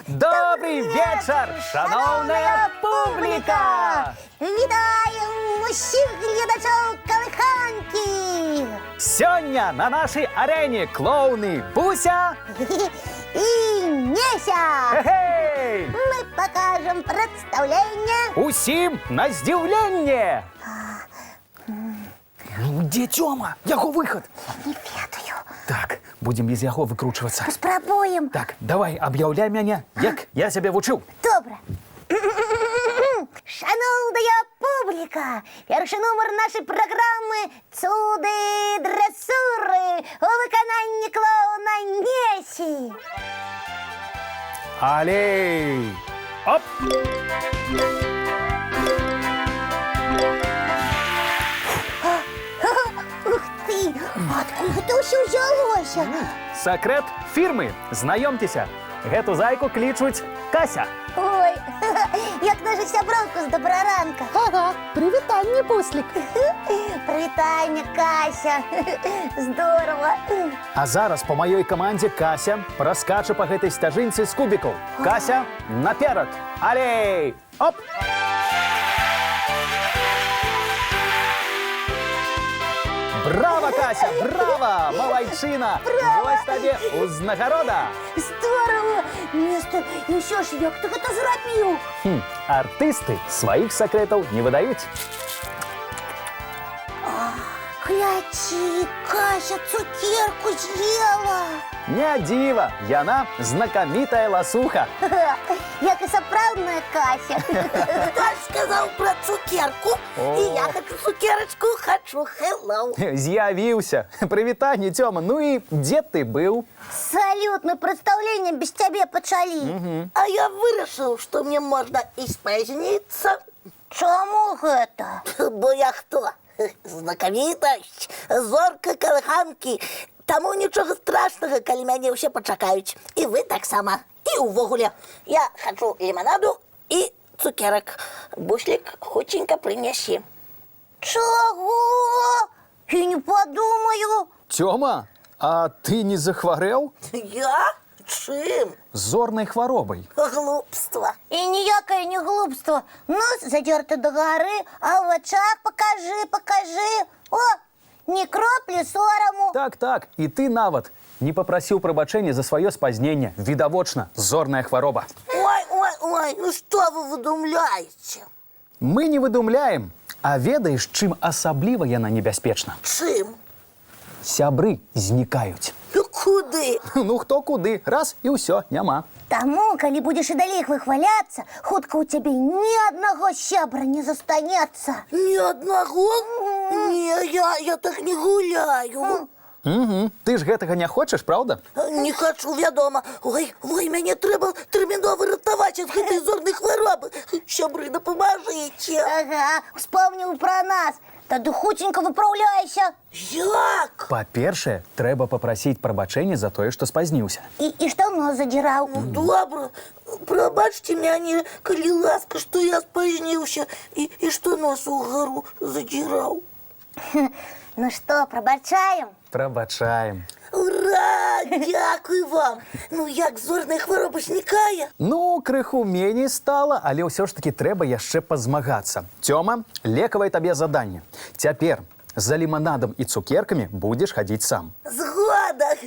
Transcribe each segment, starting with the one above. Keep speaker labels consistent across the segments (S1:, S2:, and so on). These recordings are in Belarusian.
S1: Добрий вечір, шановна публіка!
S2: Вітаємо усіх глядачів колиханки!
S1: Сьогодні на нашій арені клоуни Буся
S2: і Неся!
S1: Хе-хей!
S2: Ми покажемо представлення.
S1: Усім на здивлення! Де Тьома? Його вихід!
S2: Не ведаю.
S1: Так, будемо без його викручуватися.
S2: Спробуємо.
S1: Так, давай, об'являй мене, як я себе вчив.
S2: Добре. Шановна публіка, перший номер нашої програми «Цуди дресури» у виконанні клоуна Несі.
S1: Алей! Оп!
S2: Ух ты! Откуда это все взялося?
S1: Секрет фірми. Знайомтеся. Гэту зайку кличуть Кася.
S2: Ой, як наша сябровка з доброранка.
S3: Ага, привітання, Буслік.
S2: Привітання, Кася. Здорово.
S1: А зараз по моїй команді Кася проскаче по гэтай стяжинці з кубиків. Кася, наперед! Алей! Оп! Браво, Кася, браво! Молодчина! Ось тобі узнагорода!
S2: Здорово. Место, і все ж, як ти це зробив?
S1: Артисти своїх секретів не видають.
S2: Гляди, Кася цукерку з'їла.
S1: Не дива, яна знакомитая ласуха.
S2: Як і справжня Кася.
S3: Хто сказав про цукерку? І я хочу цукерочку, хочу hello.
S1: З'явився. Привітання, Тьома. Ну і де ти був?
S2: Салют, мы представление без тебя почали.
S3: А я вирішив, що мені можна і спізнитися.
S2: Чому это?
S3: Бо я хто? Знакомитость, зорка колиханки. Тому нічого страшного, коли мене всі почекають. І ви так само. І увогуле. Я хочу лимонаду і цукерок. Буслік, хутенько принеси.
S2: Чого? Я не подумаю.
S1: Тьома, а ти не захворів?
S3: Я? Чим?
S1: Зорною хворобою.
S3: Глупство.
S2: І ніяке не глупство. Нос задерти до гори, а в очах покажи. О, ні краплі сорому.
S1: Так. І ти нават не попросив пробачення за своє спазнення. Відавочна зорна хвороба.
S3: Ой, ну что вы выдумляете?
S1: Мы не выдумляем, а ведаеш, чым асабліва яна небяспечна.
S3: Чим?
S1: Сябры знікаюць.
S3: Куди?
S1: Ну хто куды, раз і ўсё, няма.
S2: Таму, калі будеш і далей выхваляцца, хутка у цябе ні аднаго сябра не застанецца.
S3: Ни одного? Не, я так не гуляю.
S1: Угу. Ты ж гэтага не хочаш, правда?
S3: Не хочу, вядома. Ой, мяне трэба тэрмінова ратаваць ад гэтай зорнай хваробы. Сябры, дапамажыце.
S2: Ага, успомніў пра нас. Тады хутенька выпраўляйся.
S3: Як?
S1: Па-першае, трэба папрасіць прабачэння за тое, што спазніўся.
S2: І што нос задзіраў?
S3: Добра, прабачце мяне, калі ласка, што я спазніўся і што нос угару задзіраў.
S2: Ну што, прабачаем?
S1: Прабачаем.
S3: Ура! Дякую вам! Ну як зорная хвароба знікае?
S1: Ну, крыху меней стала, але ўсё ж таки трэба яшчэ пазмагацца. Тёма, лекавае табе заданне. Цяпер за ліманадам і цукеркамі будзеш хадзіць сам.
S3: Згода!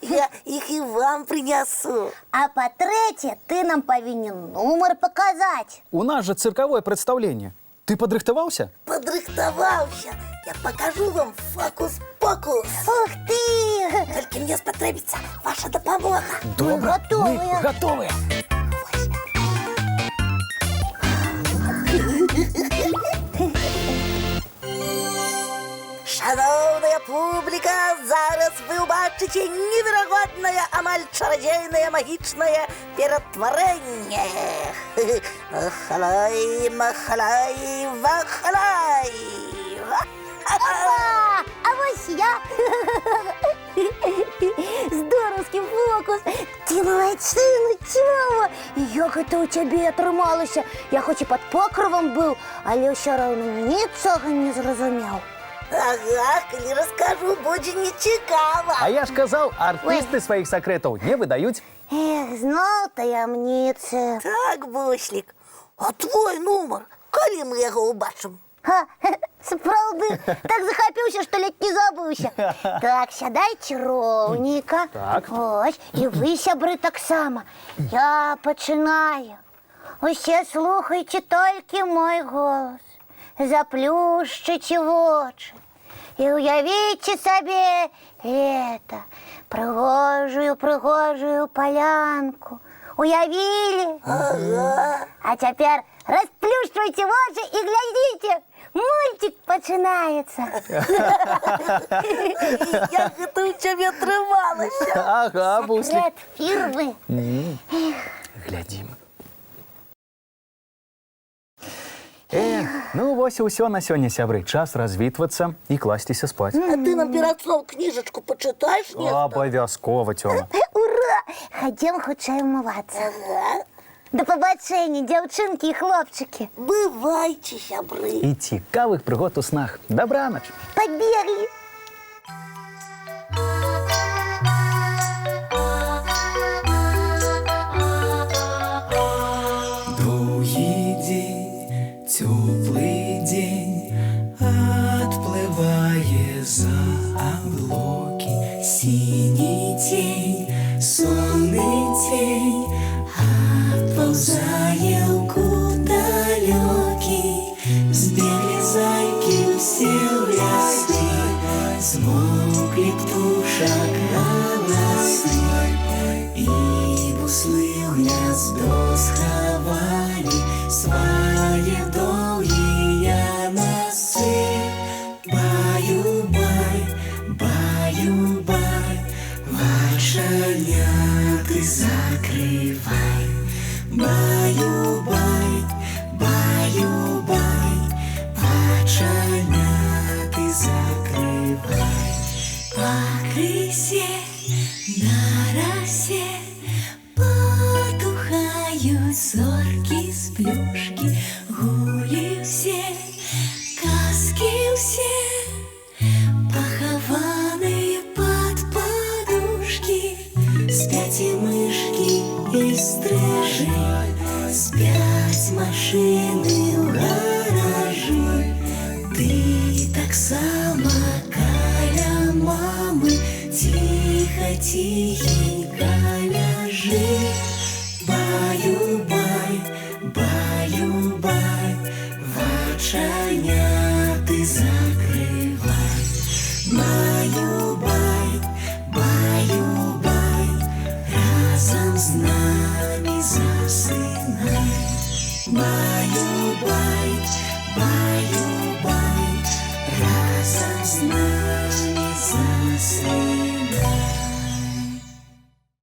S3: Я іх і вам прынясу.
S2: А па-трэцяе, ты нам павінен нумар паказаць.
S1: У нас жа цыркавое прадстаўленне. Ты падрыхтаваўся?
S3: Падрыхтаваўся. Я покажу вам фокус-покус.
S2: Ух ты!
S3: Толькі мне спатрэбіцца ваша дапамога.
S1: Добра,
S2: готовыя.
S1: мы гатовыя.
S3: Шановная публіка, зараз вы ўбачыце неверагоднае, амаль чарадзейнае, магічнае ператварэнне. Махалай, махалай, вахалай.
S2: Опа! А вось я! Здоровский фокус! Ты молодчина, Тёма! Як это у тебе атрымалася? Я хоць і пад покровом быў, але ўсё роўна нічога не зразумеў.
S3: Ага, калі раскажу, будзе нецікава.
S1: А я ж казаў, артысты сваіх сакрэтаў не выдаюць.
S2: Эх, зноў таямніцы.
S3: Так, Буслік, а твой нумар, калі мы яго ўбачым?
S2: Ха, сапраўды, так захапіўся, што ледь не забыўся. Так, сядайце роўненька.
S1: Так.
S2: Ось, і вы, сябры, таксама. Я пачынаю. Усе слухайце толькі мой голас. Заплюшчыце вочы. І уявіце сабе это, прыгожую палянку. Уявілі?
S3: Ага.
S2: А цяпер расплюшчвайце вочы і глядзіце. Мультик пачынаецца.
S3: Як гэта ў цябе трымалася?
S1: Ага, Буслік.
S2: Секрет фірмы.
S1: Глядзім. Ну вось і ўсё на сёння, сябры. Час развітвацца і класціся спаць.
S3: А ты нам перад сном кніжачку пачытаеш нешта?
S1: Абавязкова, Цёма.
S2: Ура! Хадзем хутчэй умывацца.
S3: Ага.
S2: Да пабачэння, дзяўчынкі і хлопчыкі.
S3: Бывайце, сябры.
S1: І цікавых прыгод у снах. Дабранач.
S2: Пабеглі.
S4: Доўгі дзень, цёплы дзень, адплывае за аблокі. Сіні цень, сонны цень, адпаўзае ў кут далёкі. Збеглі зайкі ўсе ў лясы, змоўклі птушак галасы. І буслы ў гняздо схавалі свае доўгія носы. Баю-бай, баю-бай, вачаняты закрывай. Баю-бай, баю-бай, вачаняты закрывай. Пакрысе на расе потухаюць зоркі з плюшкі. Гулі ўсе, казкі ўсе, пахаваныя пад падушкі. Спяць і мышкі, і стрыжы, спяць машыны ў гаражы. Ты таксама каля мамы ціха-ціхенька ляжы. Баю-бай, баю-бай, вачаняты закрывай. Баю-бай, баю-бай, разам з намі засынай. Баю-бай, баю-бай, разам з намі засынай.